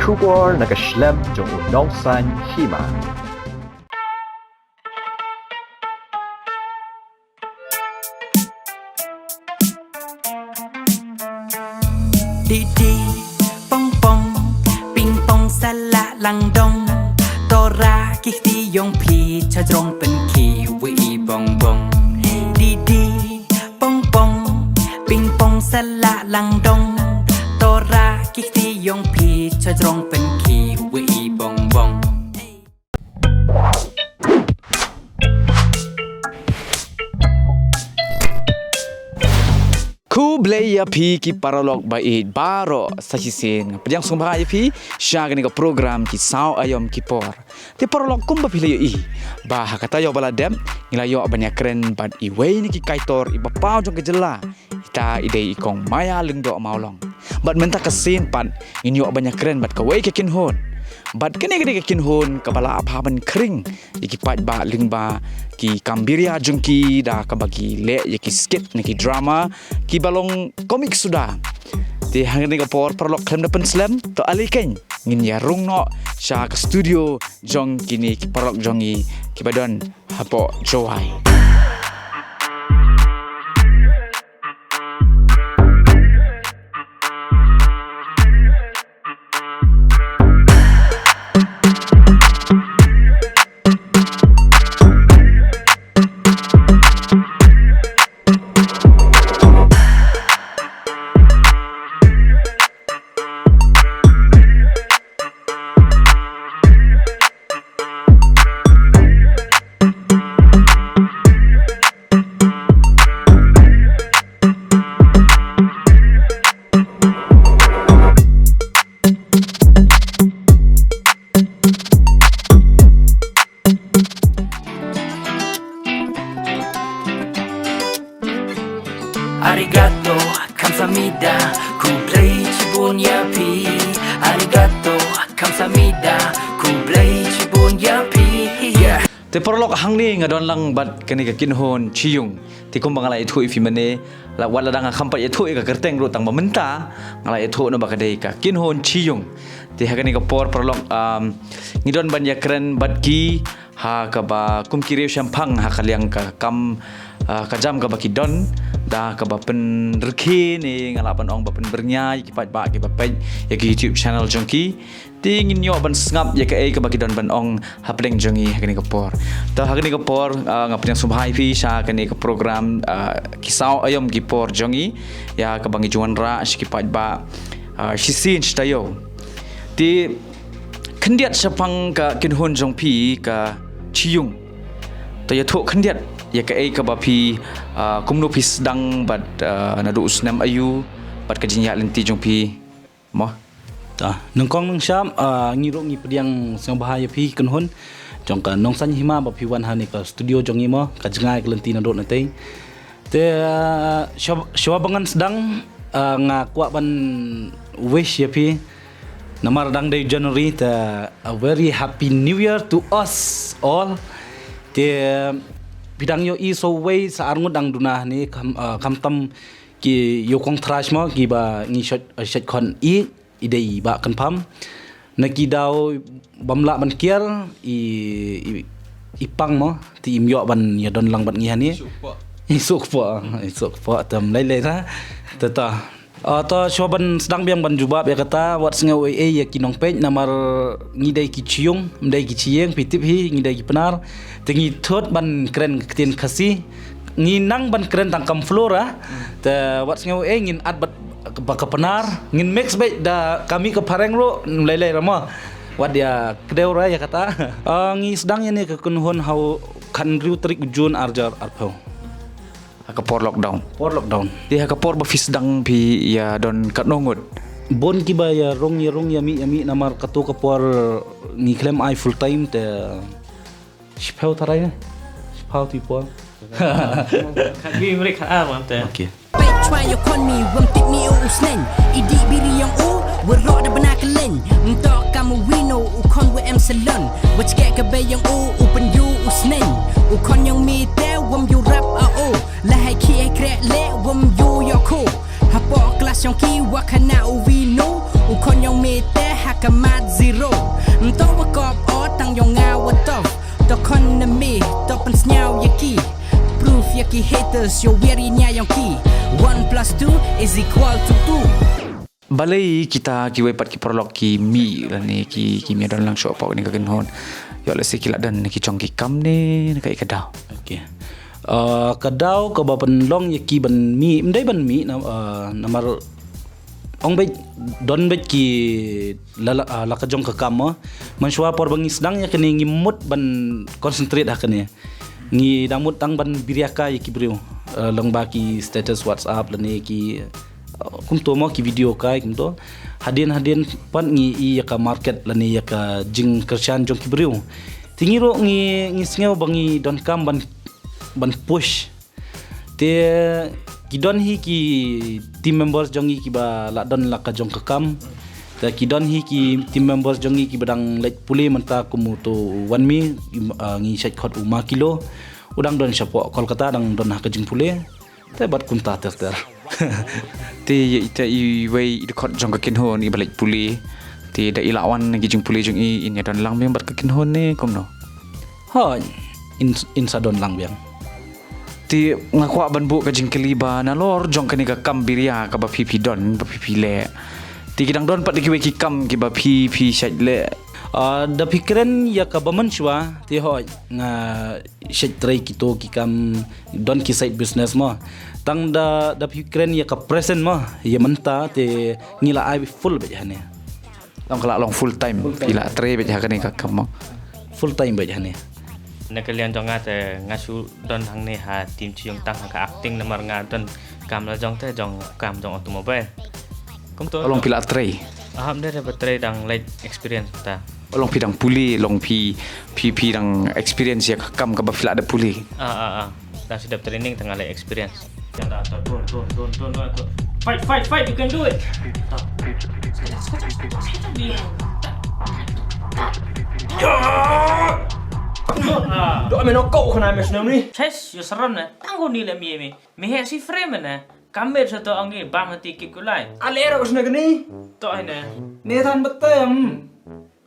Kubor nakaslem jong unongsan hima. Đi đi pong pong ping pong sala lang dong tora kikti yong pi cha jong pen ki wi bong bong đi đi pong pong ping pong sala lang dong tora kikti yong pi cha jong pen ki wi bong bong Ku blaya pi ki paralog bait baro sa hisin pajang sumbaya pi siya gani ka program ki sao ayom ki por te paralog kum ba pilayo i bah katayo baladem nilayo banyak keren bad i way ni ki kaitor i bapau jong kejela ita ide ikong maya lengdo maulong bad menta kasin pan inyo banyak keren bad ka way ke kinhon bad kene gede ke kinhon kabala aphaban kring ikipat ba lingba ki kambiria jungki da kabagi le ki skit ni ki drama ki balong komik sudah ti hangni ka por perlok klem depan slam to aliken ngin ya rungno sha ka studio jong kini ki perlok jongi ki badon hapo joai Arigato, kamsamida, kublai chibun yapi. Arigato, kamsamida, kublai chibun yapi. Yeah. te perlok hangni ngadon lang bad kani ka kinhon chiyung ti kum bangala ithu ifi mane la wala dang khampa ithu ka kerteng ru tang mamenta ngala ithu no bakadei ka kinhon chiyung ti hakani ka por perlok ngidon ban yakren bad ki ha ka ba kum kire syampang ha kaliang ka kam ka jam ka bakidon da ka ba pen rekhi ni ngala ban ong ba pen bernyai ki pat ba ki ba pen ya ki YouTube channel jongki ti ngin yo ban ngap ya ka ai ka bakidon ban ong hapleng jongi hakani ka por ta hakani ka por ngap yang subhai fi sha kani ka program kisau ayom ki por jongi ya ka bangi juan ra shi ki pat ba shisin stayo ti khendiat sapang ka kinhon jongpi ka chiyung to ya tho khendiat ya ka ai ka ba pi kumno pis dang bad nadu usnam ayu bad ka jinya lenti jongpi mo ta nongkong nong syam ngiro ngi pediang sing bahaya pi kenhon jong ka nong san hima ba pi wan ha ni ka studio jong imo ka jengai ka lenti nado nate te syawa bangan sedang nga kwa ban wish ya pi namar dang day January ta a very happy new year to us all te bidang yo i so way sa arngut dang dunah ni kam tam ki yo kong trash mo ki ba ngi shot kon i idei ba kan pam na ki daw bamla ban kier i pang mo ti im yo ban ya don lang ban ngi hani isuk po tam lai lai ra ta to shoban sedang biang ban jubab ya kata wat singa we ya kinong pej namar ngidai ki ciung mdai ki cieng pitip hi ngidai ki penar tengi thot ban kren ketien kasi nginang ban kren tangkam flora te wat singa we ngin at bat ka penar ngin mix baik da kami ke pareng ro lelai rama wat dia kedeu ra ya kata ngi sedang ya ni ke kunhon hau kan riu trik jun arjar arpau ka por lockdown dia ka por ba fis dang pi ya don kat nongut bon ki ba ya rong ya mi namar katu ka por ngi klem ai full time te spau tarai spau ti por kan vi mereka mante okey Try your con me, wam tip ni usnen. Idi biri yang werok da benar kelen. Untuk kamu wino, ukon we em salon. Wach get ka be yang open you usnen. Ukon yang mi te, wam you rap Lah hai ki krek le, wam you yo ko. Hapo kelas yang ki wakana wino. Ukon yang mi te, kamat zero Entah wakop o tang yong ngawatof To konami to pensnyaw yaki Proof yaki haters yo weri nya yong ki 1 plus 2 is equal to 2 Balai kita ki wepat ki prolog ki mi lah ni ki mi don lang shop ni ka kenhon. Yo le sikila dan ki chong ki kam ni ka ikadau. Okey. Kadau ka bapan long yaki ban mi mdai ban mi namar ong bet don bet ki la ka jong ka kam man shwa por bangi sedang ya kini ngimut ban concentrate hakane. Ngi damut tang ban biriaka yaki brio. Long ba ki status WhatsApp lani ki kumto mo ki video kai kumto hadin pan ngi i ka market lani ka jing kersian jong ki brio. Tingiro ngi singaw bangi don kam ban push te kidon hi ki team members jongi ki ba la don la ka jong ka kam ta kidon hi ki team members jongi ki badang let puli menta kumuto 1 mi ngi shat khot 5 kilo udang don sapo Kolkata dang don ha ka jing puli te bat kunta ter Ti ita i wei de khot jong ka kenhon i balik puli. Ti da ilawan ki jing puli jong i in ya don lang member ka kenhon ni komno. ha in sadon lang biang Ti ngakwa ban bu ka jing keliba na lor jong ka ni ka kam biria ka ba pipi don ba pipi le. Ti kidang don pat ki wei ki kam ki ba pipi shat le. da pikiran ya ka baman shwa ti ho nga shet try kito ki kam don ki side business mo tang da pikiran ya ka present mo ya menta te ngila ai full be hane Long kala long full time pila tre be ka ni ka kam mo. full time be hane Nak kalian jong ngate ngasu don hang ni ha tim cium tang ka acting namar ngadon kam la jong te jong kam jong automobile. Kum to. Long pila tre. Aham dia dapat try dang light experience ta. Long pidang puli long pi dang experience ya ka kam ka ba pila ada puli. Dah sedap training tengah light experience. Jangan tak turun. Fight, you can do it. Doa menokok kena mes ni. Ches, yo seram na. Tanggo ni la mi. Mi he si frame na. Kamera satu angin bam hati kip kulai. Alera usna gini. Tok na. ni than betem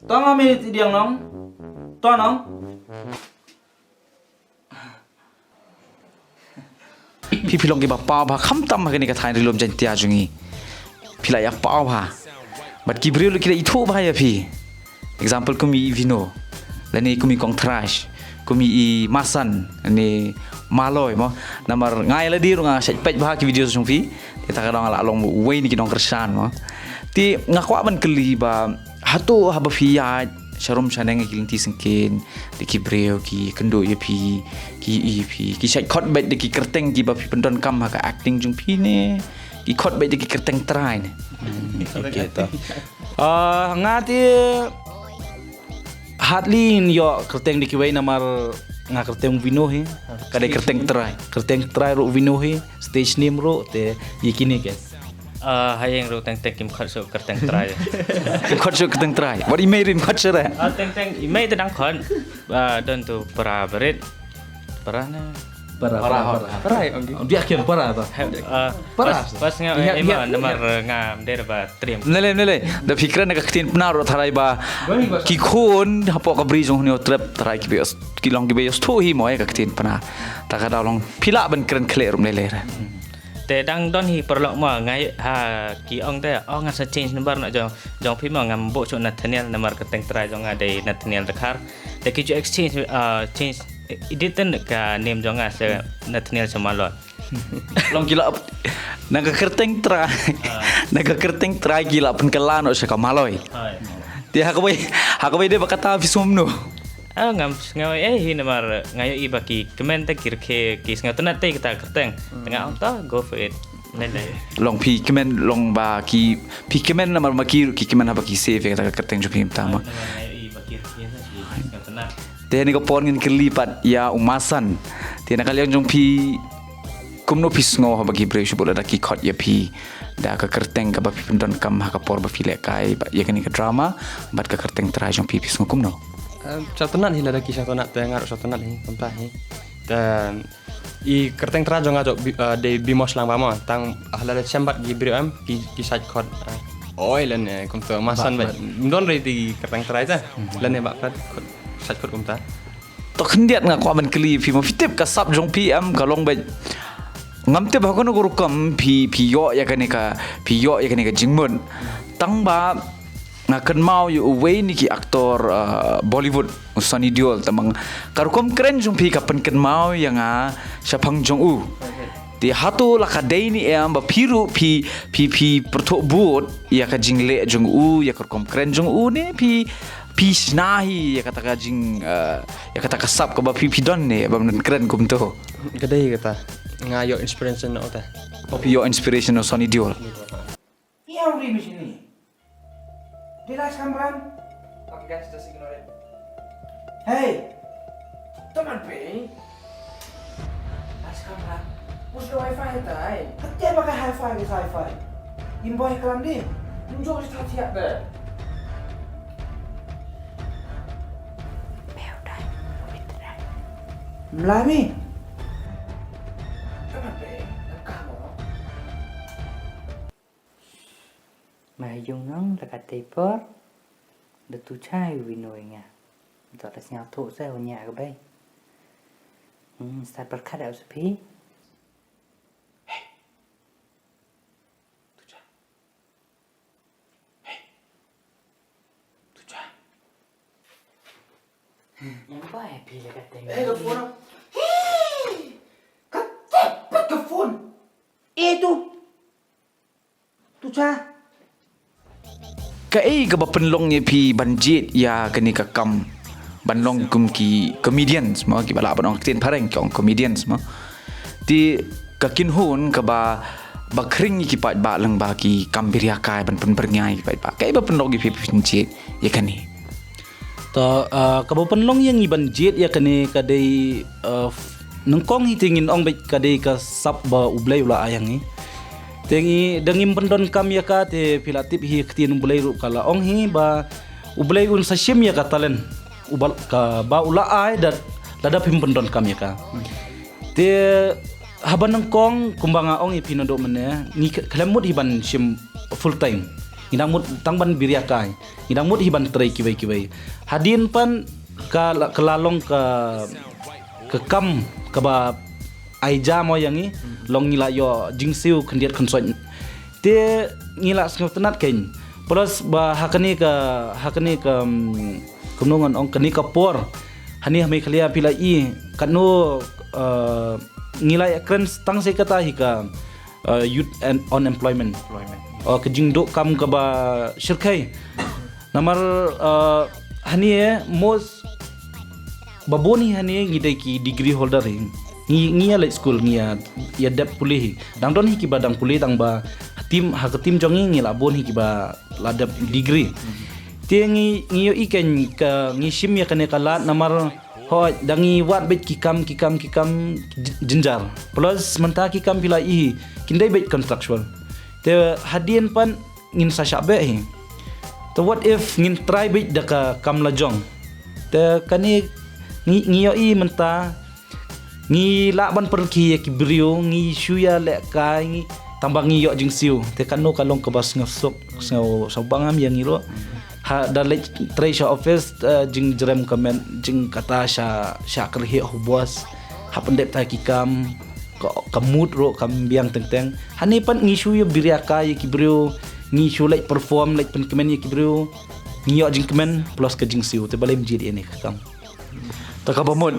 tong ami ti diang nong to nong Pipi long ki ba pa ba kham tam ka ni ka thain rilom jan tia jungi. Pila ya pa ba. Bat ki brio kira itu ba ya pi. Example kumi vino. Lani kumi kong trash. Kumi i masan ni maloi mo namar ngai la di runga sat pet ba ki video sung pi. Kita kadang ala long wei ni ki dong kersan mo. Ti ngakwa ban keli ba hatu haba fiya sharum shaneng ki sengkin di ki breo ki kendo ye pi ki sat khot bet di ki kerteng ki ba pi pendon kam ha ka acting jung pi ne ki khot bet di ki kerteng try ne gitu ngati hatlin yo kerteng dikiwai namar nga kerteng vinohi kadai kerteng try ro vinohi stage name ro te yikini ke Hayang ro teng kim khat so kerteng try. khot so kerteng try what email rin khot so ra Teng imei te dang khon. Don tu para berit. Para na. para dia kian para apa Pas nga ema namar ngam der ba trim. nele da fikran ka ktin pnaro tharai ba ki khon hapo ka brijong ni trap tharai ki beos ki long ki beos to hi moi ka ktin pna ta ka dalong pila ban kren kle rum lele ra Te dang don hi perlok ma ngai ha ki ong te ong ngasa change number nak jong pi ma ngam bo cho Nathaniel namar keteng try jong ada Nathaniel dekhar te ki exchange change editan ka name jong ngasa Nathaniel Samalot long gila naga kerteng try gila pen kelano sa kamaloi dia hakabai dia bakata visumno ngam ngau hi namar ngayo i baki kemen te kirke kis ngau tenat te kita keteng tengah ta go for it nele long pi kemen long ba ki pi kemen namar makir ki kemen haba ki save ka kerteng jupim tama ngayo i baki ngau tenat dia ni ko pon ngin kelipat ya umasan dia nak kalian jong pi kumno pis ngo haba ki bre shubula da ki khot ya pi da ka kerteng ka ba pi pendon kam ha ka por ba file kai ba ya kani ka drama bat ka kerteng try jong pi pis ngo kumno Satu nat hila lagi satu nat tu ngaruk satu nat ni kompah ni. Dan i kerteng terajong ngajok de bimos lang pama tang ahlala sembat gi brio am ki side code oi lần này công tơ mà sân vậy đón rồi thì cái tăng trái ra lần này bạn phát sạch cột công ta to khendiat nga kwa ban kli phi mo fitep ka sap jong pm ka long be ngamte ba ko no kam phi yo ya kane ka jingmun tang ba nga kan mau yu away ni ki aktor Bollywood Sunny Deol tamang karukom keren jong phi ka pen kan mau yang Shapang Jong U ti hatu la ka dei ni am ba phiru phi perthok but ya ka jingle Jong U ya karukom keren Jong U ni phi nahi ya kata kajing ya kata kasap ke bapi pidon ni bam keren kum tu kedai kata ngayo inspiration nak ta of your inspiration of Sunny Deol Yang di sini. Di las kamran. Hey. Teman pe. Las kamran. Musuh wifi tai. Hati pakai hi-fi ke sci-fi. Imboy kelam ni. Munjuk di tiap ber. Melami. Teman pe. Kamu. Mà dùng nóng là cả tay bớt được tu trai vì nồi nha đó là nhau thụ ra ở nhà của bay sát bật khát đạo phí yang có happy là cả tay Eh, ke phone. Kecepet ke phone. Itu. Tu cha. kai ka ba penlong ni phi banjit ya kani ka kam banlong kum ki comedians ma ki bala banong tin pareng kong comedians ma ti ka kin hun ka ba kring ki pat ba lang ba ki kam biria kai ban pen berngai ki pat ba kai ba penlong ki phi banjit ya kani to kabo penlong yang iban jet ya kane kadai nengkong hitingin ong bet kadai ka sap ba ublai ula ayang ni tengi dengim pendon kam ya ka te pilatip hi ktin ublai ru kala ong hi ba ublai un sashim ya ka talen ubal ka ba ula ai dat dadap him pendon kam ya ka te haban nengkong kumbanga ong i pinodo mene ni klemut hiban shim full time idang mut tangban biria kai idang mut hiban trai kibai hadin pan ka kelalong ke kam ka ba aija mo yang ni long ngila yo jingsiu khendiat khonsoi te ngila sngotenat ken plus ba hakani ka kumnongan ong kani ka por hani hame khlia pila i kanu ngila ya kren tang se kata hi ka youth and unemployment kejing dok kam ka ba shirkai namar hani mos baboni hani ngidai ki degree holder ngia late school ngia ya dep pulih dang don hi ki badang pulih dang ba tim jongi ngi labon hi ki ba ladap degree tiengi ngio iken ka ngi sim ya kane kala namar ho dangi wat bet kikam jinjar plus menta kikam pila i kindai bet contractual te hadien pan ngin sa shabe hi to what if ngin try bet daka kam lajong te kani ngio i menta ngi laban perki ki brio ngi shuya le kai ngi tambang ngi yo jing siu te kanu kalong ke bas ngasok so bangam yang ngiro ha dalai treasure office jing jerem comment jing kata sha kerhi hubos ha pendep ta kikam kamut ro kam biang teng hani pan ngi shuya biria kai ki brio ngi shu like perform like pen comment ki brio ngi yo jing comment plus ke jing siu te balai mjid ini kam takabamon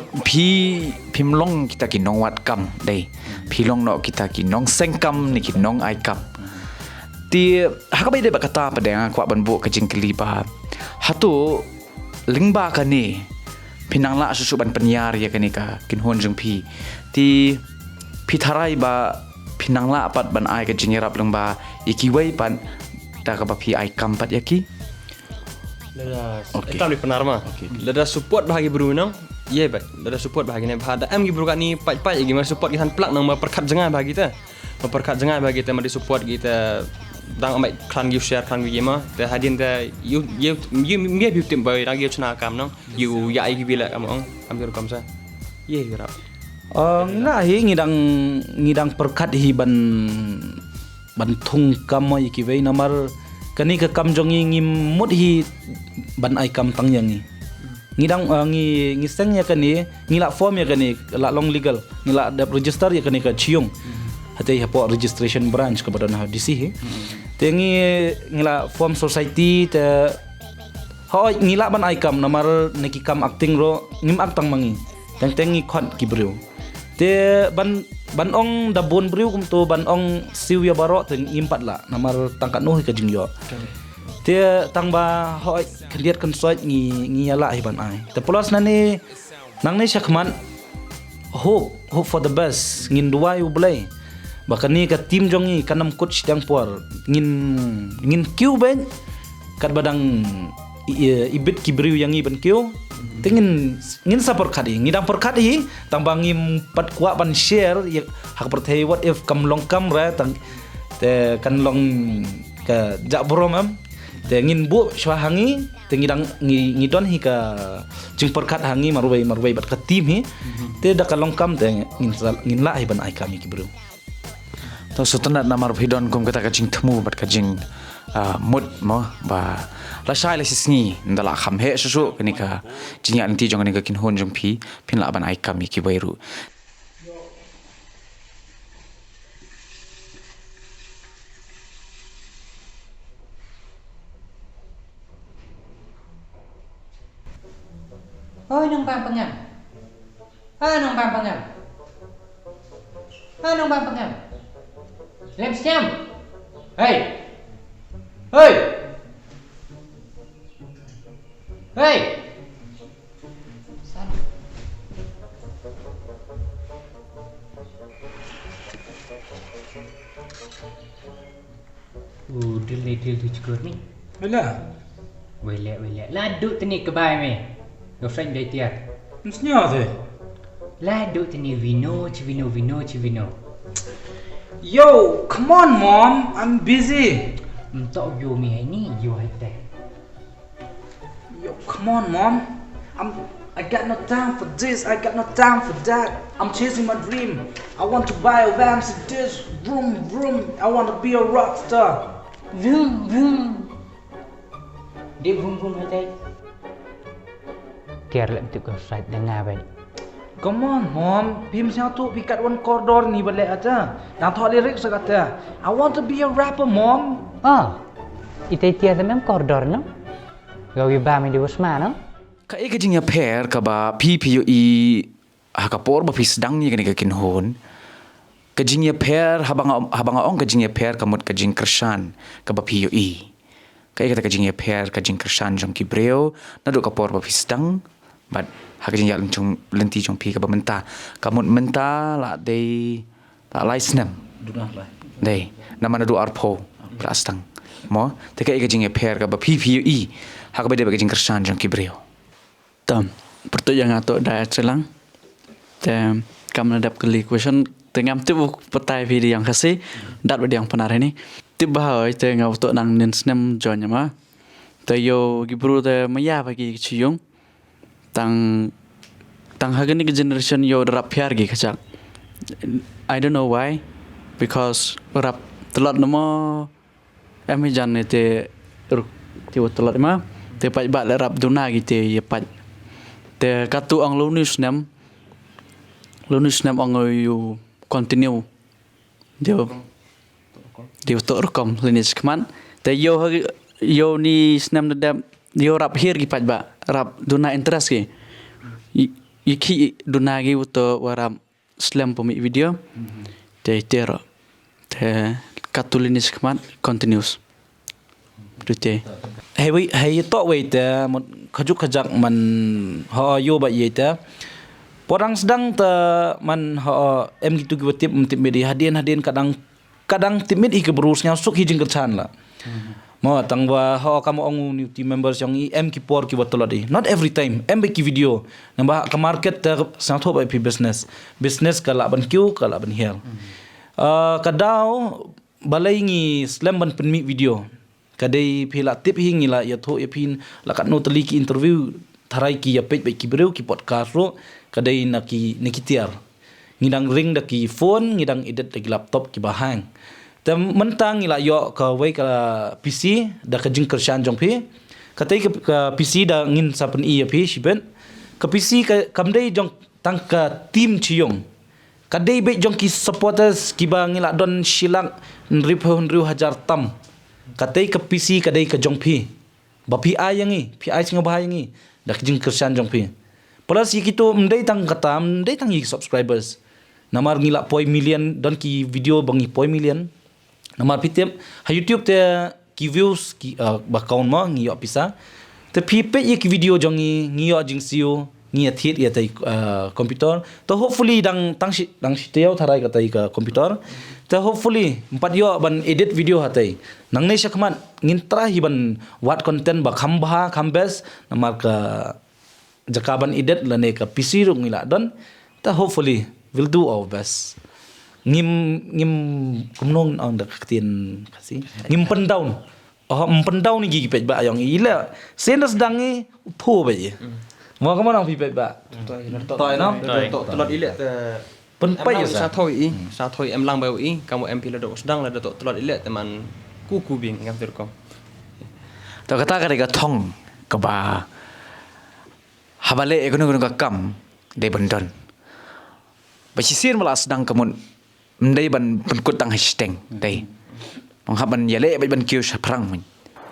phimlong kita ki nong wat kam dei philong no kita ki nong sengkam ni ki nong ai kam ti hakabai de bakata padang kwa banbu ka jingkli ba hatu lingba ka ni pinangla susuban penyar ya kani ka kinhon jung ti tharai ba pinangla pat ban ai ka jingerap lengba iki wei pan ta ka ba phi ai kam pat yaki Kita boleh penarma. Lada support bahagi berunang. Ye baik. Lada support bahagi ni bahada am gi berukat ni pat gimana support kita plak nang perkat jengai bahagi kita. Perkat jengai bahagi kita mari support kita dang amai klan gi share klan gi ma. Te hadin te you me bi tim bai ragi chuna kam nang. You ya ai gi bila am ong am ru kam sa. Ye gira. Ngila hi ngidang perkat hi ban thung kam mo iki wei namar kani ka kam jongi ngi mut hi ban ai kam tang yang ni ngidang ngi seng ya kani ngila form ya kani la long legal ngila dap register ya kani ka chiung hati hapo registration branch ka badan DC he te ngila form society te hoi ngila ban ai kam namar neki kam acting ro ngim aktang mangi teng ngi khon ki bru te ban ong da bon bru kum to ban ong siu ya baro te ngim pat la namar tangkat no ka jing yo te tang ba hoi kendiat kan soit ngi yala hi ban ai te plus nani nang ni syakman hope for the best ngin duai u blai bahkan ni ka tim jongi kanam coach yang puar ngin kiu ben kat badang ibit kibriu yang iban kiu tingin ngin sapor kadi ngidang por kadi tang bangim pat kwa ban share ya hak perthai what if kam long kam ra tang te kan long ka jak borom am te ngin bu shwa hangi te ngidon hi ka jing perkat hangi marwai bat ka tim hi te da ka long kam te ngin la hi ban ai kami kibriu to sutanat namar hidon kum kata kajing temu bat kajing mut mo ba la shai la sisni ndala kham he susu kani ka jinya anti jong kani ka kin hon jong phi phin la ban ai kami ki bairu Ôi nông bang pengam. Nông bang pengam. Nông bang pengam. Lem senyam. Hei. Hei. Hei. Sana. Deal tu cukup ni. Alah Welek. Laduk tani kebai me. Girlfriend dia tiap. mestinya tu Laduk tani vino. yo come on mom I'm busy Untuk you me ni you hati. yo come on mom I got no time for this I got no time for that I'm chasing my dream I want to buy a van this vroom I want to be a rock star Vroom. Dia vroom hati. Tiar lek untuk girlfriend dengar baik. come on mom phim sao tu pikat one corridor ni balik aja dan thok lirik sekata I want to be a rapper mom Itu tiar memang koridor no. Gawi ba mi di Usman no. ka e kajing ya pair ka ba ppu i hakapor ba pis dang ni kani ka kin hon kajing ya pair habanga ong kajing ya pair kamut kajing kershan ka ba ppu ka e kata kajing ya pair kajing kershan jong ki breo na do kapor ba pis dang but hakajing ya lencung lenti jong pi ka ba menta kamut menta la dei la laisnem dunah lah dei nama na do arpo prastang mo te ka e kajing ya pair ka ba ppu hak ba de ba kajing kershan jong ki breo Tam, pertu yang ato dah selang. Tem, kam nadap kali question tengam tu petai video yang kasih dat badi yang penar ini. Tib bahai tengau tu nang nen snem jonya ma. Te yo gibru te maya bagi ciung. Tang hagen ni generation yo rap piar gi kacak. I don't know why because rap telat nama emi jan te ti telat ma te pai bat rap duna gi te ye pai te katu ang lunus nem ang you continue dia to rekam linis keman te yo ni snem dedam yo rap here gi pat ba rap duna interest gi iki duna gi to warap slam pomi video te tero te katu linis keman continues Rute. Hey to wait một khajuk khajak man ho yo ba yeta porang sedang ta man ho em gitu gitu tip media hadian kadang timid ik berusnya suk hijing kerchan la mo tangwa ho kamu ong new team members yang em ki por ki watoladi not every time em ki video namba ka market ta sa tho ba business kala ban kyu kala ban hel kadau balai ngi slam ban penmi video kadai phila tip hingila ya tho epin lakat no tali ki interview tharai ki ya page ki breu ki podcast ro kadai naki tiar ngidang ring da ki phone ngidang edit da ki laptop ki bahang Te mentang ila yo ka wei ka PC da ka jing kersan jong phi. Katai ka PC da ngin sapen I phi siben. Ka PC ka kamdai jong tang ka team Chiyong. Kadai be jong ki supporters ki ba ngila don silak nriu hajar tam. Katai ka PC kadai ka jong phi. Ba PI yang ni, PI singa bahaya ni. Da ka jing kersan jong phi. Plus kita mendai tang kata mendai tang subscribers. Namar ngila poi million dan ki video bangi poi million. Namar pitep ha YouTube te ki views ki bakaun ma ngiyo pisa. Te pipe ye ki video jongi ngiyo jing siu ngi athit ya tai komputer. To hopefully dang teo tharai ka tai ka komputer. Te hopefully empat yo ban edit video hatai. Nang ne syakman ngin tra hi ban wat content ba khamba khambes namar ka jakaban idet lane ka PC ru ngila don ta hopefully will do our best ngim kumnong ang da katin kasi ngim pendaun pendaun ni gigi pej ba yang ila senas dangi tho ba ye mo ka manang pi pej ba toi no Telot ilet pen pa ye sa thoi em lang bau I kamu MP la do sedang la do telot ilet teman kuku bing ngam terkom. To kata ka thong ka ba habale ekono ka kam de bandon. Basisir malas sedang kamun mendai ban penkut tang hashtag dai. Menghaban yale ban kiu saprang men.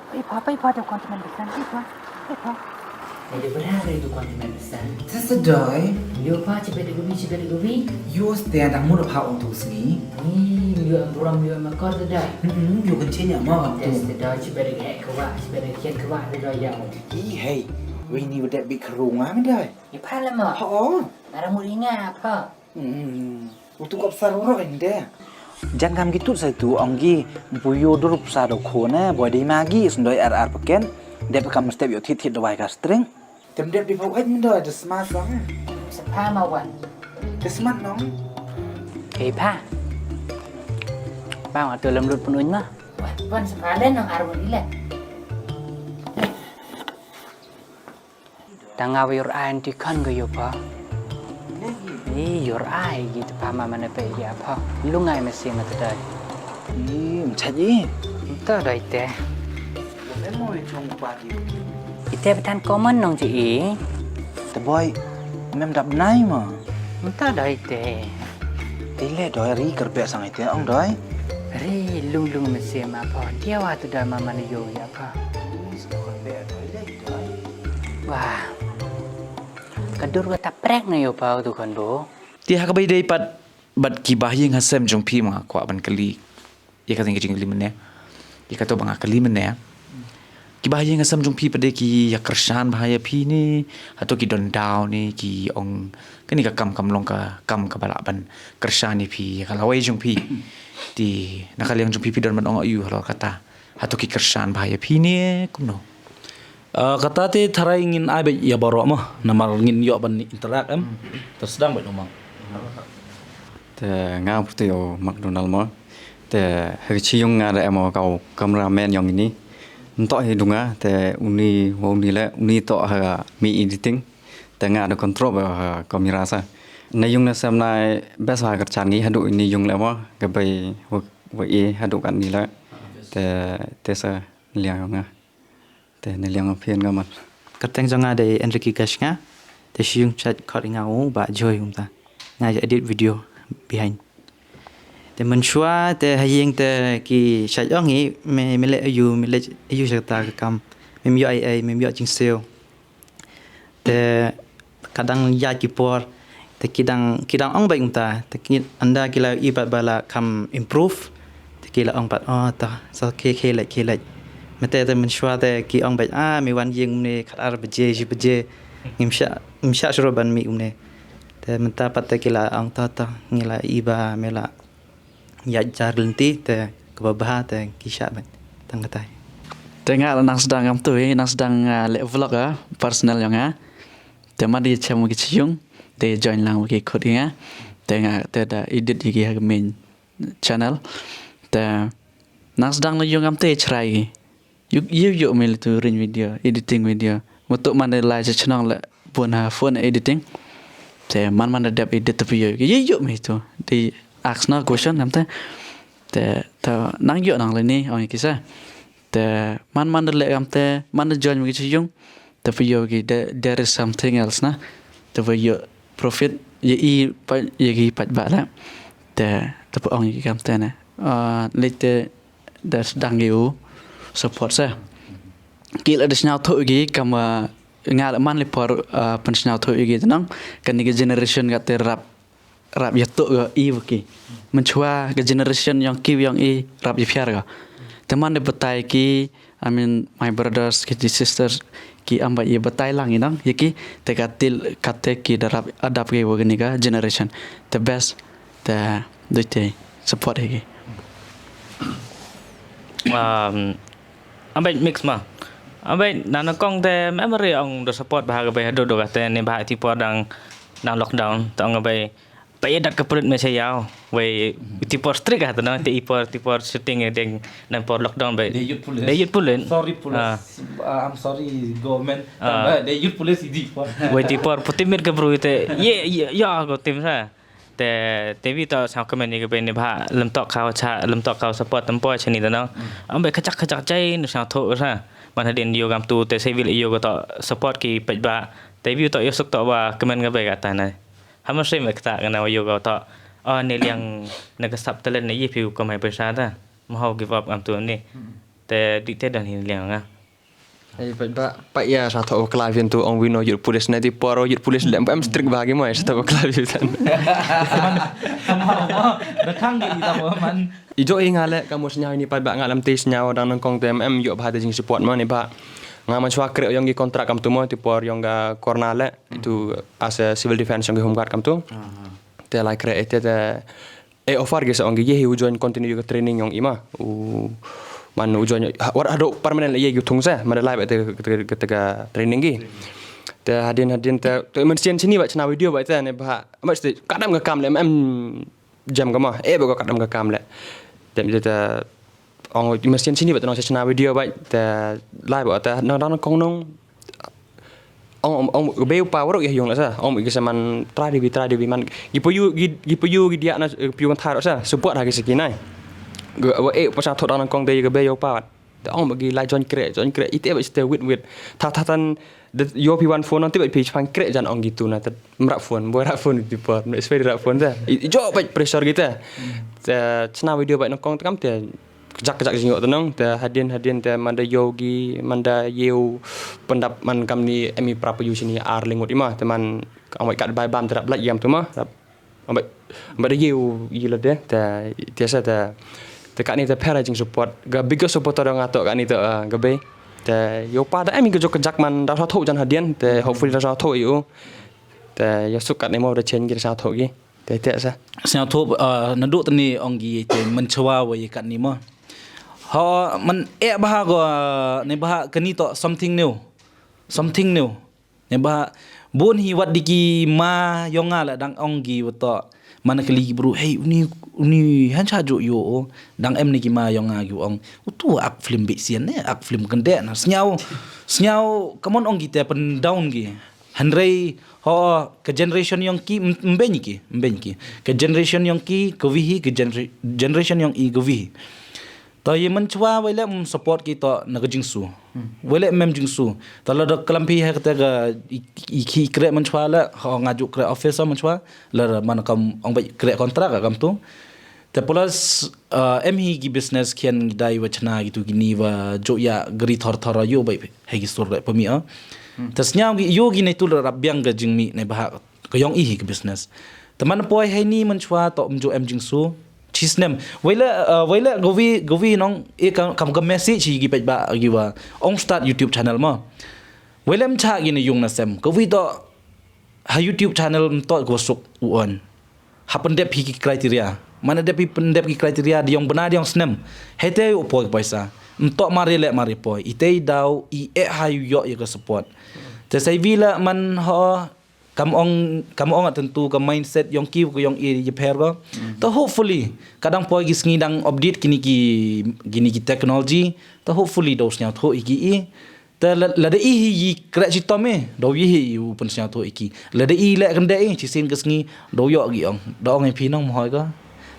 ไปพอเดี๋ยวก่อนจะมันไปสั่นไปพอเดี๋ยวไปหาเลยดูก่อนจะมันไปสั่น Tersedai. เดี๋ยวพ่อจะไปดูวิ You stand ang muna pa untuk sini. นี่เรือรำเรือมาก็จะได้ You kan cenya maแต่ tu. จะได้จะไปได้แหกเขาว่าจะไปได้เขียนเขาว่าได้ยาว Hey, we ni udah big kerunga me dai. อย่าพลาดละหมอ Ha. มารามุริง่าพ่อ Untuk kap saruro inde. Jan kam gitu saya tu onggi buyo durup sa do khona boy dei magi sendoi RR peken de pekam step yo thit do bai ka string. Tem de di pau me dai the smart song. สภาพมาวัน The smart nong. เฮ้ยพ่าบ้างอ่ะตัวลำรุดปนุนมาวันสภาเล่นน้องอารมณ์นี่แหละตั้งเอาอยู่ไอ้ที่ขันก็อยู่พ่อนี่อยู่ไอ้gituพามามันไปyaพ่อลุงไงมาเสียมาตัวใด Chaji. ตัวใดแต่ Le moi chong pa di. อีแต่ไปทานคอมมอนน้องจีอี The boy mem dap nai ma. ตัวใดแต่ Tile doi ri kerbe sang ite ong doi. เร่ลุงมาเสียมาพ่อเที่ยวว่าตัวใดมามันอยู่yaพ่อ Kerbe doi le doi. ว้ากระดูกตะแปรกในอยู่พ่อทุกคนดู Ti ha ka bai dei pat bat ki bahing hasem jong pi ma kwa ban kali. Ye ka ting kali mene. Ye ka to bang kali mene. Ki bahing hasem jong pi pade ki ya kersan bahaya pi ni atau ki don down ni ki ong kani ka kam long ka bala ban kersan ni pi ka lawai jong pi. Ti nakaliang jong pi don man ong ayu halo kata. Atau ki kersan bahaya pi ni kumno. Kata ti tharai ngin ai be ya borok mah namar ngin yo ban interak em tersedang be nomang. Te ngau putio McDonald mo te Chiyong nga da emo kau cameraman yang ini entok hidunga te uni woni le uni to ha mi editing te nga da control ba kamera sa na yung na sam nai best ha kerchan ni hadu ini yung le mo ga bai wa e hadu kan ni la te sa liang nga te ne liang phian ga mat Kateng jonga de Enrique Kashnga te Chiyong chat khori ngau ba joy umta nga edit video behind te menshua te hayeng te ki chat ongi me le ayu jata kam mem yo ai mem yo jing seo te kadang ya ki por te kidang ong bai umta te anda kila ibat bala kam improve te kila ong pat ta so ke like mete te menshua te ki ong bai mi wan yeng ne khatar beje ngimsha shroban mi umne te menta pat kila ang ta ngila iba mela ya jar lenti te kebabah te kisha ban tang katai Tengah nang sedang ngam tu nang sedang le vlog personal yang te madi chemu ki Chiyong te join lang ki coding tengah te da edit ki main channel te nang sedang no yung ngam te chrai yuk mel tu rin video editing video untuk mana lai channel le pun phone editing te man da edit tu video yuk me tu di ask na question nam te te ta nang yo nang le ni ong kisa te man le am te man join mi chi yung te for yo gi there is something else na te for yo profit ye i pa ye gi pat ba la te ong gi kam te na le te das dang you support sa kila ada snau tho gi kam ngal man le por pen snau tho gi nang kan ni generation ga te rap ya to ga i ki men chua ga generation yang ki yang i rap ya phiar ga teman de batai ki I mean my brothers ki sisters ki amba ye batai lang inang ye ki te ka til kate ki darap adap ge wogni ga generation the best the support ge ambai mix ma ambai nana kong te memory ong do support bahag be do te ne bah ti por dang lockdown tong ambai pai dat ke perut me sayau we ti por strict ha tana ti por shooting ding nan por lockdown bai they youth police sorry police I'm sorry government they youth police idi por we ti por putimit ke bru te ya go tim sa te vi to sao comment ni ke ben ne bha lam tok khao support tam po chani tana ambai khachak chai nu sao tho sa man hadin yo gam tu te civil yo go to support ki paj ba te vi to yo suk to ba comment ke bai ga ta na hama sem ekta kana yo go to ne liang nak sap talen ne yipiu ko mai pesa ta mau give up am tu ni te dikte dan hin liang nga ai pa ya sa tho klavian tu ong wino yut pulis na ti poro yut pulis lem am strict bagi mo sa tho klavian tan da khang gi ta man ijo ingale kamu senyau ini pa ba ngalam te senyau dang nang kong tem yo ba de jing support mo ne ba nga man chwa kre yang gi kontrak kam tu mo ti por yang ga kornale itu as a civil defense yang home guard kam tu te like kre te offer ge sa ong gi hu join continue ga training yang ima man join war ado permanent ye gi thung sa man live te ga training gi te hadin te men sien sini ba chna video ba te ne ba ma sti kadam ga kam le jam ga ma ba kadam ga kam le te ong mesin sini betul nong chana video ba te live ba te nang kong nong ong beu power ya yong la sa ong gi saman try di man gi poyu gi dia na piu kan thar sa support ha gi sekinai go wa pasang thot nang kong de gi beu pa te ong gi la join kre ite ba ste with tan yo pi1 phone nanti ba pi phang kre jan ong gitu na te mrak phone di por no spare rak phone sa jo ba pressure kita te chana video ba nang kong kam te kejak jingok tenang te hadin te manda yogi manda yeu pendap man kam ni emi prapayu sini ar lingut ima teman amai kat bai bam terap lak yam tu mah amai yeu yila de te tiasa te kat ni te parajing support ga biggest supporter dang atok kat ni te ga be te yo pa da emi kejak man da sa tho jan hadin te hopefully da sa tho yu te ya sukat ni mo da chen gi sa tho gi te sa sao tho naduk tani ong gi te menchwa we kat ni mo ha man bah go ne bah kani to something new ne bah bon hi wat diki ma yonga la dang ong gi to man kali bro hey uni han cha jo yo dang em ni ki ma yonga gi ong tu ak film bi sian ne ak film kende na snyau kamon ong gi te pen down gi hanrei ho ke generation yang ki mbenyi ki ke generation yang ki govihi ke generation yang i govihi to ye man chwa wele support ki to na jingsu wele mem jingsu to la kalampi ha ta ga ki kre man chwa la ho ngaju kre officer man chwa la man kam ong ba kre kontrak kam tu te plus hi ki business kian dai wachna gitu gini wa jo ya gri thor yo ba he gi sur pa mi a tasnya gi yo gi nei tu la byang ga jingmi nei ba ko yong hi ki business teman poi he ni man chwa to jo em jingsu chisnem wala govi nong e kam message gi pej ba gi wa ong start YouTube channel ma wala m cha gi ne yung na sem govi to ha YouTube channel to go suk uon happen dep hi criteria mana dep ki criteria di yang benar yang snem hete poi paisa to mari poi ite dau ha yo ye ko support te sai vila man ho kam ong tentu kam mindset yang ki ko yang je per go to hopefully kadang poi gi sngi dang update gini ki technology to hopefully dos nya tho iki ta la de hi kra chi tome do yi u pen nya tho iki la de le kan de chi sin gi sngi do yo gi ong do ngai phi nong moi go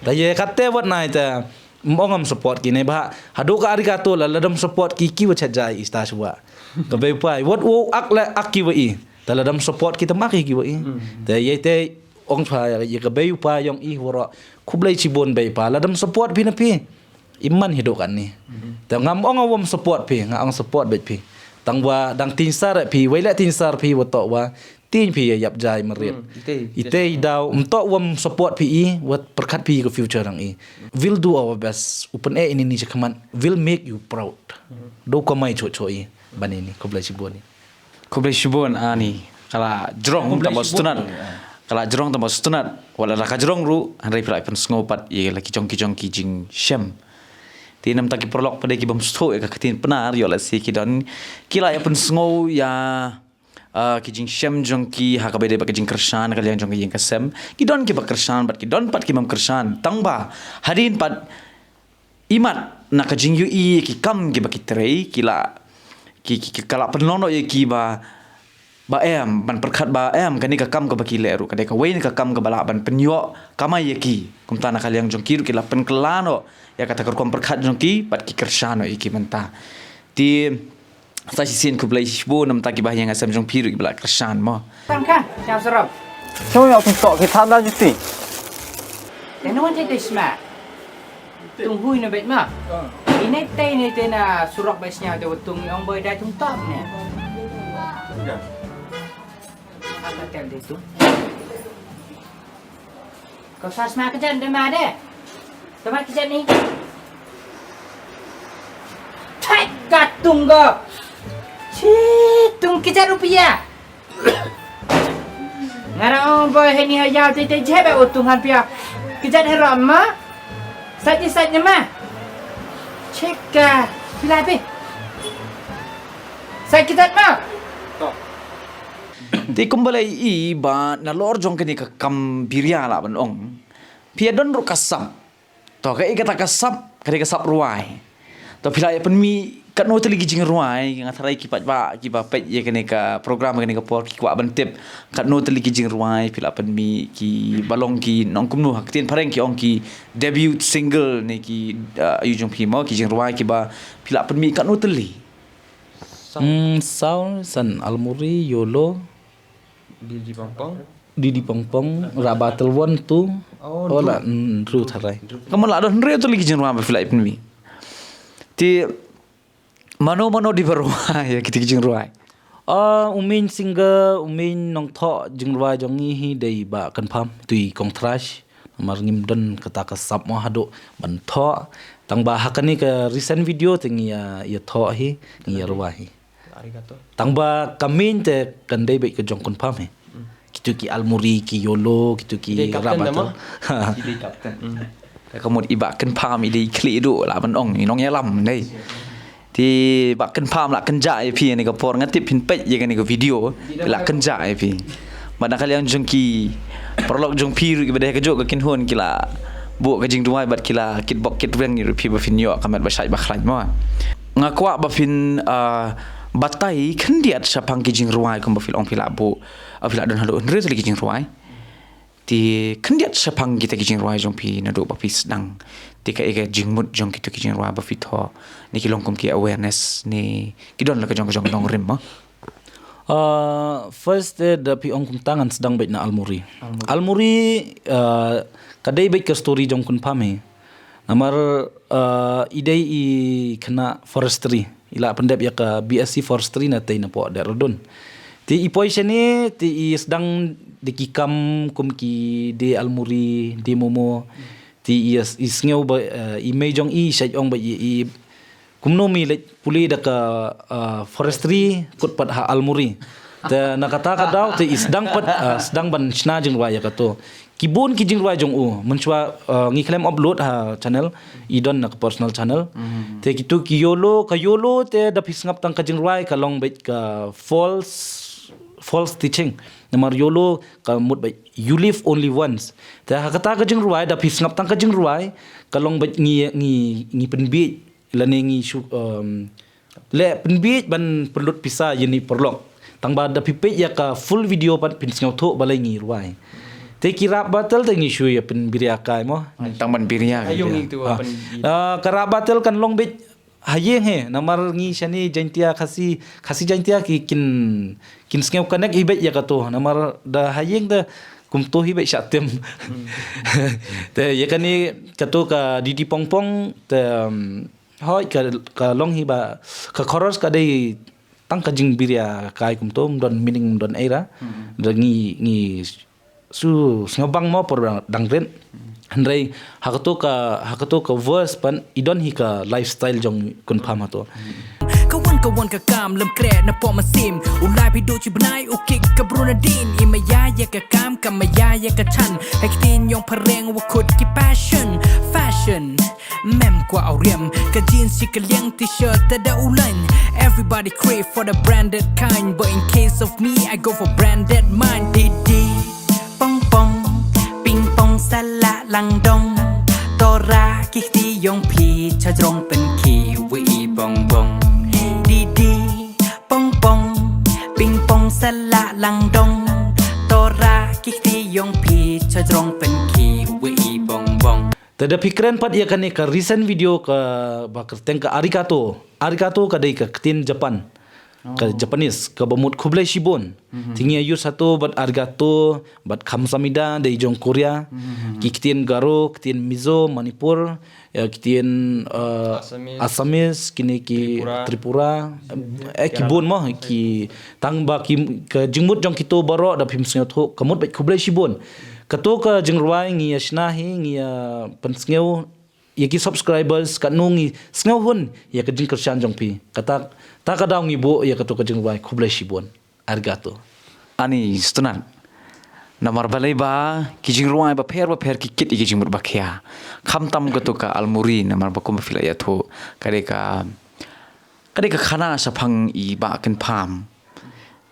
da ye khatte wat nai ta mongam support kini bah hado ka arigato la ladam support ki wa chajai ista shwa ka be pai what wo ak la ak ki wa i ta ladam support kita maki ki wa i te ye te ong pha ye ka be pa yong i wora kublai chibon be pa ladam support pi na pi iman hidup kan ni ta ngam ong awam support pi ngam support be pi tangwa dang tin sar pi wela tin sar pi wa to wa tin pi yap jai marit ite daw umto wam support pi i wat perkat pi ke future rang i will do our best open air ini ni kaman will make you proud do ko mai cho i banini ko blai sibon ni ko blai sibon ani kala jrong tambah stunat kala jrong tambah stunat wala la ka jrong ru andai prai pen sngopat ye la ki jong ki jing shem ti nam taki prolog pada ki bam sto ka katin penar yo la si ki don kila ya pen sngo ya kijing shem jong ki hakabede ba kijing kersan kalian jong ki kasem ki don ki ba kersan bat ki don pat ki mam kersan tangba hadin pat imat na kijing yu i ki kam ki ba ki trei kila ki kala penlono ye ki ba em ban perkat ba em kani ka kam ka ba ki leru kadai ka wein ka kam ka bala ban penyo kamai ye ki kumtana kalian jong ki la pen kelano ya kata kom perkat jong ki pat ki kersan i ki menta ti sa sin ku blai shbo nam ta ki bah yang asam jong piru ki bla kersan mo Tam kan, chào sơ rộng. Sao yo tung tok ki tham da juti. Thế nó thế đấy mà. Tung hui nó bệnh mà. Ini teh ni teh na surak baisnya tu tung yang boy dah tung top ni. Apa tel dia tu? Kau sas mak kerja deh mah deh. Tempat kerja ni. Cai katung go. Tung kerja rupiah. Ngarang boy ni hayal teh jebe utungan pia. Kerja heram mah. Saja mah. Cek pilih apa? Saya kita mah. ti kumbalai i ba na lor jong kani ka kam biria la ban ong pia don ru kasap to ka ikata kasap kani kasap ruai to pila ya penmi kat no teli gijing ruai ngatharai ki pat ba ki ba pet ye kani ka program kani ka por ki kwa ban tip kat no teli gijing ruai pila penmi ki balong ki nong kumnu hak tin pareng ki ong ki debut single ni ki ayu jong pi mo ki jing ruai ki ba pila penmi kat no teli sound san almuri yolo Di Pampang. Didi Pongpong Rabatel One tu ola ru tharai kamu la don re to lagi jeng ruang pila ipni ti mano di berua ya kita jeng ruang umin singer umin nong tho jeng ruai jong hi dei ba confirm tui contrast mar ngim don kata ka sap mo hado ban tho tang ba hakani ka recent video ting ya tho hi ya ruai Arigato. tang ba kamin te kan dei be ka jong confirm he kitu ki almuri ki yolo kitu ki rabatel ide kapten kamu iba ken pam ide kli du la ban ong ni nong yalam dei ti ba ken pam la ken ja pi ni ka por ngatip pin pet ye kan ni ka video la ken ja pi mana kalian jong ki prolog jong pi ki bade ka jok ka kin hon ki la bu ka jing duai bat ki la kit bok kit wen ni pi ba fin yo kamat ba sai ba khlaj mo ngakwa ba fin batai kendiat sapang ki jing ruai kom ba fil ong pila bu apila don halo nre tali ki jing ruai ti kendiat sapang kita ki jing ruai jong pi na do ba pi sedang ti ka ega jing mut jong kita ki jing ruai ba fit ho ni ki long kom ki awareness ni ki don la ka jong dong rim mo first the pi ong kum tangan sedang baik na almuri kadai baik ke story jong kun pame namar idei i kena forestry ila pendep ya ke BSc forestry na tai na po darodon ti i position ni ti i sedang dikikam kum ki de almuri di momo ti i sngew ba i mejong i shaj ong ba i kumno mi lek puli da ka forestry kut pat ha almuri te nakata ka daw ti i sedang pat sedang ban shna jing wa ya ka to kibun ki jing ruai jong u menchwa ngi claim upload ha channel idon na personal channel te kitu ki yolo te da pisngap tang ka jing ruai ka long bet ka false teaching namar yolo ka mut bet you live only once te ha kata ka jing ruai da pisngap tang ka jing ruai ka long bet ngi penbi lane ngi le penbi ban perlut pisa yeni perlok tang ba da pipe ya ka full video pat pinsngau tho balai ngi ruai te kirap batal te ngishu ya pen biriakai mo Tang ban biria. Ayung itu apa? karap batal kan long bet hayeng he namar ngi shani jantia khasi jantia ki kin skeu kanek ibet ya kato namar da hayeng da kum to hi be syatem te ye kani kato ka didi pongpong te hoi ka long hi ba ka khoros ka dei tang ka jing biria kai kum to don meaning don era da ngi su ngabang mo por dang ren handrai hakato ka verse pan idon hi ka lifestyle jong kun phama to Kawan-kawan kakam lem kret na po masim Ulay pido ci benay ukik ka Brunadin Imayaya ka kam kamayaya ka chan Hektin yung pareng wakut ki Fashion Mem kwa auriem Ka jeans si kaliang t-shirt tada ulan Everybody crave for the branded kind But in case of me I go for branded mine Didi Pong pong Ping pong sala lang dong Tora kikti yung pi Cha drong pen ki Wi bong bong Ping pong sala lang dong Tora kikti yung pi Cha drong pen ki Wi bong bong tada pikiran pat ia kan ka recent video ka bakerteng ka arigato ka dei ka ketin Japan ka Japanese ka bamut khublai shibon tingi ayu satu bat arigato bat kamsamida dei jong Korea ki ketin Garo ketin Mizo Manipur ya ketin Assamese kini ki Tripura ki bon mo ki tang ba ki ka jingmut jong kito baro da phim snyo tho kamut bat khublai shibon kato ka jingruai ngi yashnahi ngi pensngeu yaki subscribers kat nungi sngew hun ya ka jing kershan jong pi kata ta ka daw ngi bo ya kato ka jingruai khublai shibon arigato Ani stunan. Namar balai ba ki jingruai ba pher ki kit ki jingmut ba khia. Kham tam gato ka almuri namar ba kum fila ya tho kare ka khana saphang I ba kan pham.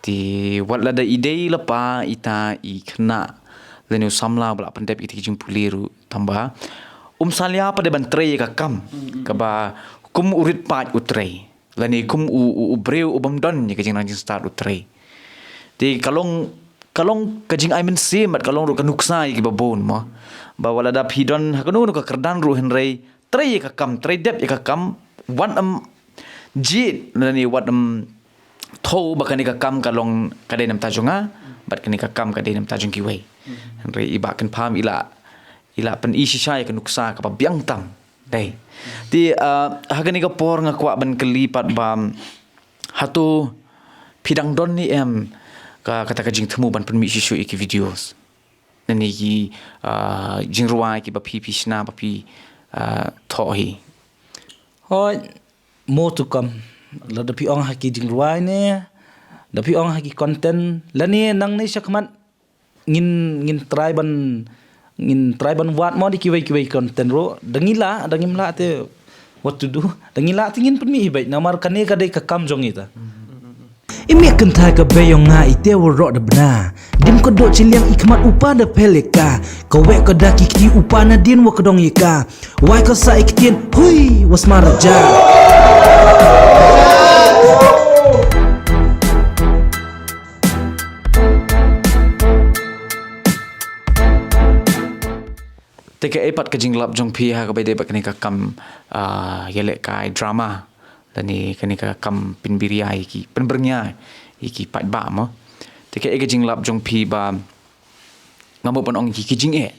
Ti wala da idei la pa ita I khna lenu samla bala pandep iti jing puliru tamba salia pada bantrei ka kam ka ba kum urit pat utrei lani kum u breu ubam don ni ka jing nang start utrei ti kalong ka jing I mean sim mat kalong ru ka nuksa ki babon mo ba wala da phidon hakunu ka kerdan ru henrei trei ka kam trei dep ka kam wan jit lani wat tho ba kani ka kam kalong ka dei nam tajonga bat kani ka kam ka dei nam tajong ki wei Henry iba kan paham ila pen isi saya kan nuksa ka biang tam dai ti hagani ka por nga kwa ban kelipat bam hatu pidang don ni kata ka jing themu ban pen mi isi iki videos nani ki jing ruai ki ba pi sna ba pi thohi hoi more to come la da pi ong haki jing ruai ne da pi ong haki content lani nang ni sakmat ngin triban wat mo di kiwai content ro dangimla te what to do dangila tingin pun mi ibai namar kane ka dei ka kam jong ita imi kan tha ka beyong nga ite wo ro da bna dim ko do chiliang ikmat upa da peleka ko we ko da kikti upa na din wo kodong yika wai ko sa iktien hui was maraja Teka epat ka jinglap jong pia ka bede bakani ka kam yele kai drama tani kani ka kam pinbiria iki penbernya iki pat ba mo teka e ka jinglap jong pi ba ngamo pon ong ki jing e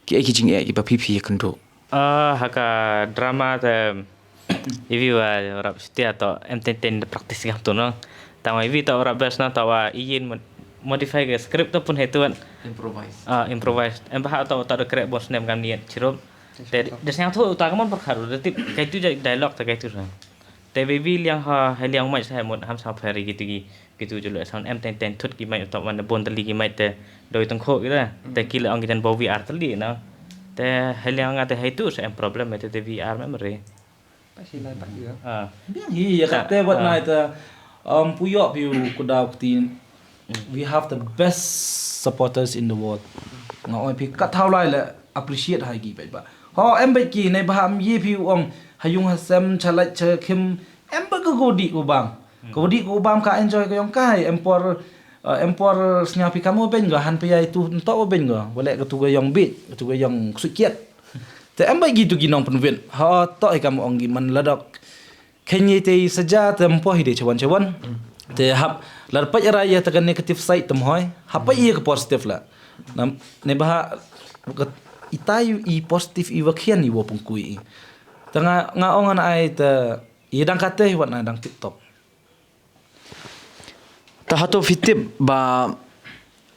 ki jing e ba pi kendo haka drama te ivi wa rap setia to MTN praktis ngam tu no tama ivi to rap bes na tawa iyin modify ke script tu pun hetuan improvise bahak atau tak ada kerek bos nem kam niat cirum te desnya tu utakamon perkara detik kai tu jadi dialog tak kai tu kan te baby liang liang mai sai mod ham sa phari gitu julu sound M10 thut ki mai to wan bon tali ki mai te doi tong kho kita te kila ong kitan bo VR tali na te liang ngate hai tu sem problem te VR memory pasti lai pak dia biang hi ya kate buat nai te puyok piu kudau tin we have the best supporters in the world ngoi pi kat thau lai la appreciate hai gi bai ba ho em bai ki nei baham yi pi ong hayung hasam chalai che khim em ba ko di ko bang ko di ko bam ka enjoy ko yong kai em por empor senya pi kamu ben ga han pi ai tu entok ben ga boleh ke tu ga yang bit tu ga yang sukiat te am bagi tu ginong penwen ha tok ai kamu ong gi man ladak kenye te saja tempo hide cawan-cawan te hap lar pa raya tekan negatif side tem hoy hapa ia ke positif la ne bah itayu i positif i wakian i wopung kui tanga ngaong ana ai te idang kate wat na dang TikTok Tahato fitip ba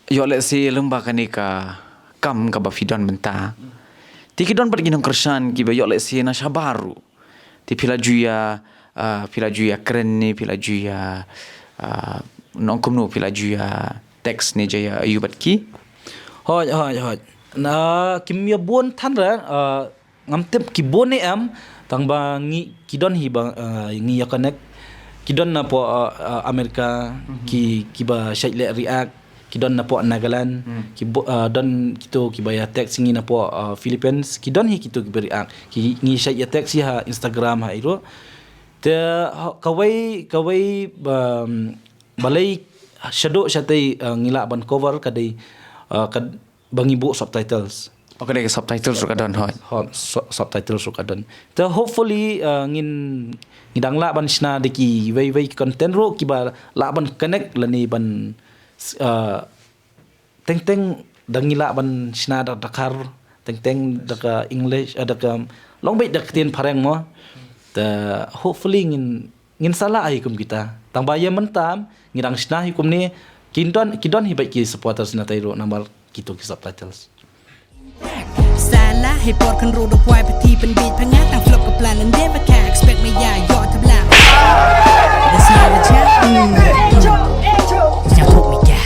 yo let's say lembah kanika kam ka ba fidon menta. Ti kidon pat ginong kersan ki ba yo let's say na sabaru. Ti pila juya keren ni pila juya nongkom no pila juya teks ni jaya ayubat ki. Hoj na kimya bon than ra ngam tip ki bon ni am tang ba ngi kidon hi ba ngi ya connect kidon na po Amerika ki ba syait le react kidon na po Nagaland don kito ki ba ya tag singi na po Philippines kidon hi kito ki react ki ngi syait ya tag si ha Instagram ha iro te kawai balai shadow syate ngila ban cover kadai kad bangi bu subtitles Okay, dek subtitles suka don hot. Subtitles suka don. Te hopefully ngidang la ban sna deki way content ro kiba la ban connect lani ban teng dangila ban sna dakar teng daka English daka long bait dak tien pareng mo. Te hopefully ngin sala ai kum kita. Tang baya mentam ngidang sna hikum ni kidon hibai ki supporters na tairo nambar kito ki subtitles. Salahให้ปอดคันรู้ดอกไว้ไปทีเป็นบีทพังงาตั้งฟลอปกับปลาand never can expect ไม่ยายอดทับลา That's not a chat อยากถูกไม่ยา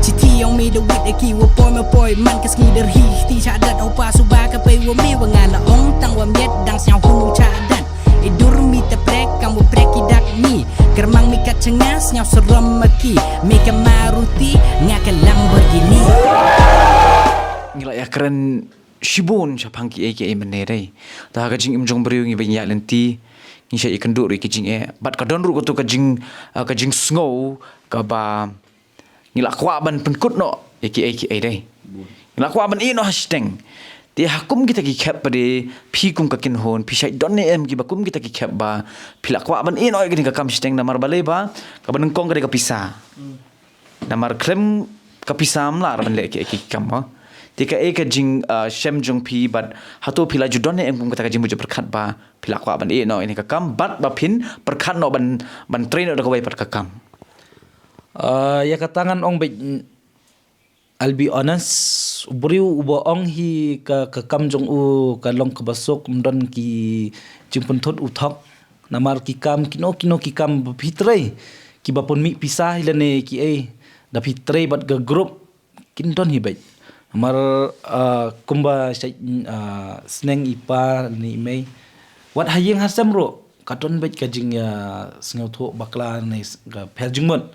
ชิที่ยองมีดวิดไอคิวว่าปอยมาปอยมันก็สกีเดอร์ฮีที่ชาดัดเอาปาสุบาก็ไปว่าไม่ว่างานละองตั้งว่าเม็ดดังเสียงหุ่นชาดัดไอดูรมีแต่แปรกกังว่าแปรกิดักนี่กระมังมีกัดชะงัสเงาสรมมากี้เมกามารุตีงากันลังเบอร์กินี่ Ngila ya keren shibon sya pangki eke menere. Ta ka jing imjong beriu ngi benya lenti ngi sya ikan dur ki jing bat ka don ru ko to ka jing snow ka ba ngila kwa ban penkut no eke dei. Ngila kwa ban ino hashtag. Ti hakum kita ki kep pade pi kum ka kin hon pi syai don em ki ba kum kita ki kep ba pila kwa ban ino ki ka kam steng namar bale ba ka ban kong ka pisa. Namar klem ka pisam lar ban le eke kam ha. Tika eka jing shem jong pi but hato pila judon em kum kata jing bujo perkat ba pila kwa ban no ini kakam bat ba pin perkat no ban train no kawai per kakam ya katangan ong be I'll be honest beriu ubo ong hi ka kam jong u ka long ka basok mdon ki jing pentot uthok namar ki kam kino ki kam pitre ki ba pon mi pisah ilane ki da pitre bat ga group kin don hi bai Amar kumba sneng ipa ni mei wat hayeng hasam ro katon bet kajing ya sngau tho bakla nei ga pheljing mon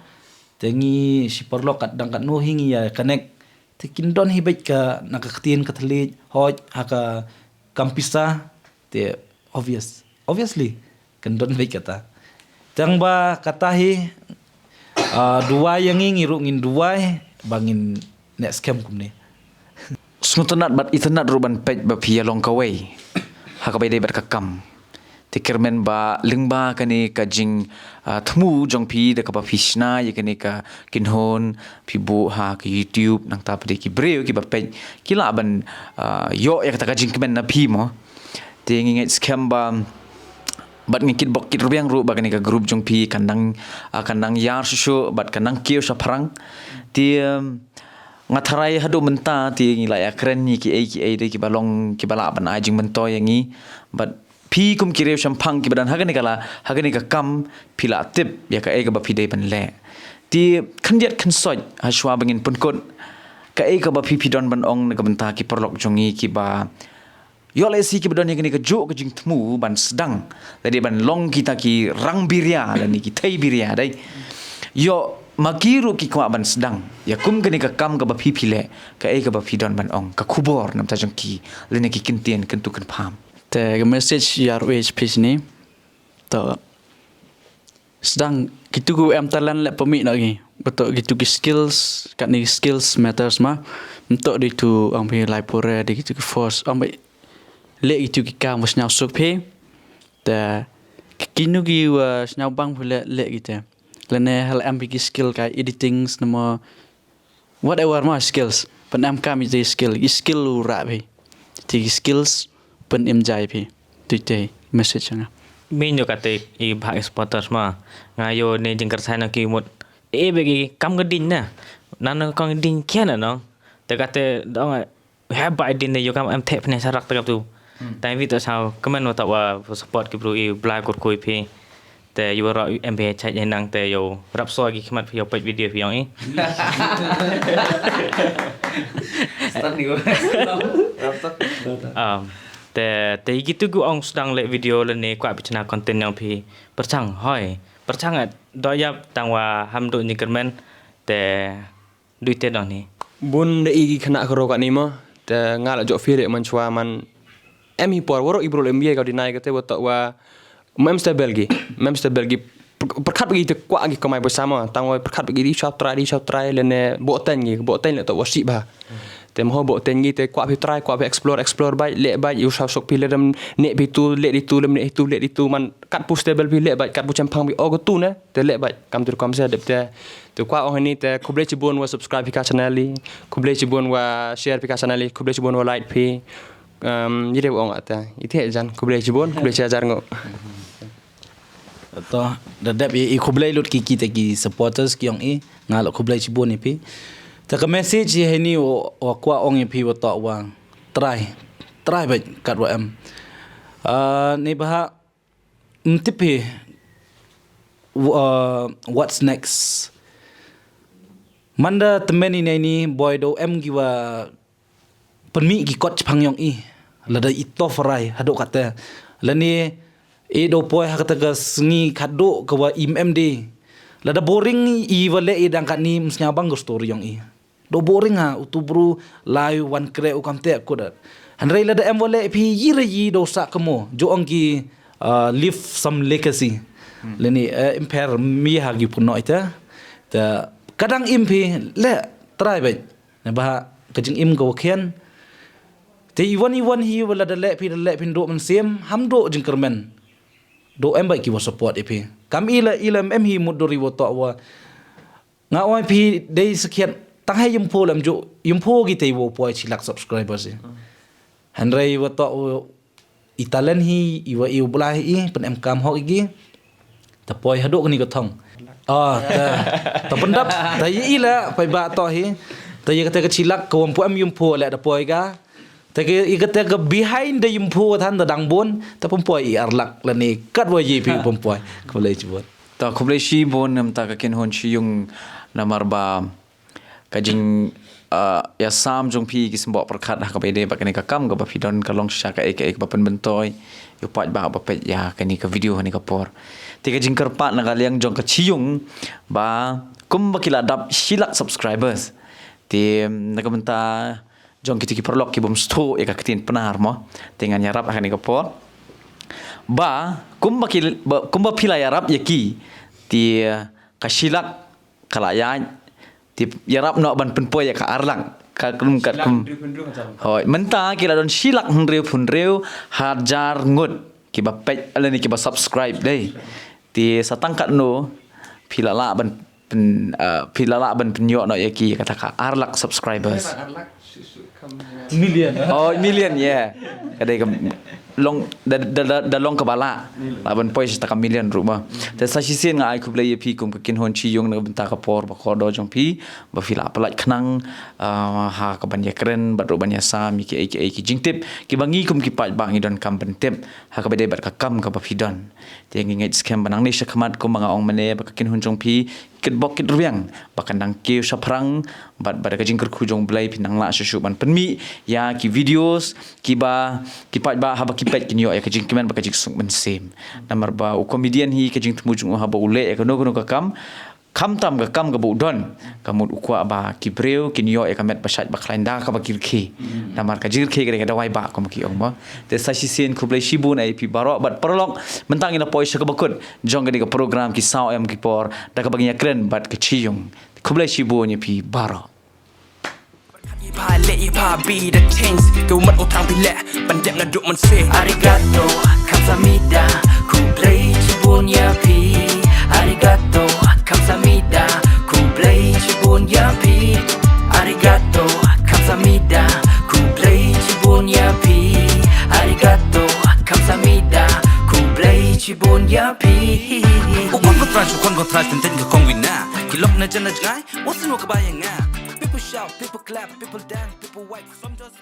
tengi si perlo kat dang kat no hingi ya connect tekin don hi bet ka nakaktin kathli hoj haka kampisa te obviously kan don bet kata tang ba kata hi dua yang ngiru ngin dua bangin next camp kumne Smutanat bat itanat ruban pej ba pia long kawai. Hakabai dei bat kakam. Tikirmen ba lingba kani ka jing thmu jong pi de ka ba fishna ye kani ka kinhon pi bu ha ka YouTube nang ta pade ki breu ki ba pej kila ban yo ya ka jing kemen na pi mo. Te nginget scam ba bat ngikit bok kit rubiang ru ba kani ka group jong pi kandang yar shu bat kandang kiu sa parang ti ngatarai hadu menta ti ngila ya keren ni ki de ki balong ki bala ban ajing mento yang ni but pi kum kireu champang ki badan hagani ka kam pila tip ya ka ba pi de ban le ti khandiat khansoj ha shwa bangin punkot ka ba pi don ban ong na ka benta ki perlok jongi ki ba yo le si ki badon yang ni ka jo ka jing tmu ban sedang tadi ban long kita ki rang biria dan ni ki thai biria dai yo Magiru ki kwa ban sedang ya kum gani ka kam ka ba pipile ka ba pidon ban ong ka kubor nam ta jong ki lene ki kintien kentu kan pham te message yar wage page ni to sedang kitu ku em talan le pemi nak ni betul gitu ki skills kat ni skills matters mah untuk di tu ang pi lai pore di gitu ki force ang bai le itu ki ka mus nyau suk phe ta kinu ki wa nyau bang pule le gitu lene hal am ki skill ka editing nama whatever ma skills pen am kam itu skill lu ra phe ti skills pen em jai phe tu te message nga min yo kate i bhag supporters ma ngayo ne jingkar sai na ki mut bagi kam gedin na nan kong din kian no te kate dong ha ba din ne yo kam am thep ne sarak ta tu tai vi to sao comment no ta wa support ki bro i bla kut koi phi te yo ro mb chai nang te yo rap so ki khmat phi yo pet video phi yong i Start ni ko. te gitu gu ong sedang le video le ne kwa bichana content yang phi perchang hoi perchang doyap tangwa hamdu ni kermen te duite dong ni bun de igi khana kharo ka ni mo te ngala jo fire man chwa man em hi por woro ibro le mbie ka dinai ka te wa mem stable gi perkhat bagi te kwa gi kamai bersama tangwa perkhat bagi di shop try le ne bo ten le to wasi ba te mo bo ten gi te kwa phi try kwa phi explore bai le bai you shop sok pi le dam ne bi tu le di tu le di tu man kat pu stable pi le bai kat pu champang bi ogo tu ne te le bai kam tu kom se de te kwa oh ni te kuble chi bon wa subscribe pi ka channel li kuble chi bon wa share pi ka channel li kuble chi bon wa like pi yide ong ata ite jan kuble chi bon kuble chi ajar ngo to dadap i khublai lut ki kita ki supporters ki ong i ngalo khublai chi bon ni pi ta ka message he ni o kwa ong i pi wa to wa try ba kat wa am ni ba mtipi what's next manda temeni ni boy do em gi wa penmi gi kot phang yong i lada ito farai hado kata lani do poi hakata ga sngi khado ka wa mmd lada boring i wale i dang kan ni msnya bang go story yong i do boring ha utubru live one kre ukam te ko da hanrei lada em wale phi yi do sa kamo jo ongi leave some legacy lani impair mi ha gi puno ita ta kadang impi le try ba ne ba kajing im go khian te iwan hi wala da le pin do man sem ham do jingkermen do em ba ki wa support ipi kam ila em hi mudori wo to wa nga oi pi dei sekian tang hai yumpo lam jo yumpo gi te wo poi chi lak subscribers hanrei wo to italen hi iwa iu bulai i pen em kam ho gi ta poi hado ni ko thong ta pendap ta ila pai ba to hi ta ye kata kecilak ko em yumpo la da poi ga tapi ikatnya behind the yumpu than the dangbon ta pempoi arlak lani kat wa yi pi pempoi kholai chibot ta kholai shi bon nam ta ka ken hon chi yung namar ba kajing ya sam jong pi ki sembo perkhat ka be de ba kani ka kam ka ba pidon ka long sha ka ek ba pen bentoi yu pat ba ba pet ya kani ka video ni ka por ti ka jing kerpat na ka liang jong ka chi yung ba kum ba kila dap silak subscribers ti na ka benta jong kita perlok ki bom sto e ka kitin penar mo dengan yarap akan ni kapor ba kumba pila yarap yaki ti kasilak kalayan ti yarap no ban penpo ya ka arlang ka kum hoi menta kila don silak hunreu hajar ngut ki ba pej alani ki ba subscribe dei ti satangkat no pila la ban penyo no yaki kata ka arlak subscribers million million yeah kadai ka long da long ka bala laban poi sta ka million ruma ta sa si sen nga ai kublai pi kum kin hon chi yong na benta ka por ba ko do jong pi ba fila palat khnang ha ka ban yakren ba ro ban yasa mi ki ki jingtip ki bangi kum ki pat bangi don kam bentep ha ka bede ba ka kam ka ba fidon te ngi scam banang ni shakmat ko mga ong mane ba ka kin hon jong pi kit bok kit ruang ba kan dang ki saprang ba ka jingker khu jong blai pinang la shu ban penmi ya ki videos ki pat ba ha ba ki pet kinyo ya ka jing kiman ba ka jing sung ban sem namar ba u comedian hi ka jing tmujung ha ba ule ya ka no ka kam tam ka kam ka bu don kamut ukwa ba ki breu kinyo ya ka met basat ba klanda ka ba kirki namar ka jing ke ka dawai ba kom ki ong ba te sa si sen kublai shibun ai pi baro bat perlok mentang ina poi ka bakut jong ka program ki sao em ki por da ka bagi yakren bat ka chiyong ku boleh cibunya pi bara พาเละพาบีเดอะเชนส์กูมันเอาทางไปแหละบันเดงกระดูกมันเซอาริกาโตคำสามิดาคูเพลย์ชิบุนยาพีอาริกาโตคำสามิดาคูเพลย์ชิบุนยาพีอาริกาโตคำสามิดาคูเพลย์ชิบุนยาพีอาริกาโตคำสามิดาคูเพลย์ชิบุนยาพีอุปกรณ์ก็ตราชุกคนก็ตราจนเต้นกับคงวินากิลบในจันทร์ไงว่าสนุกกับยังไงPeople shout, people clap, people dance, people wipe. Some just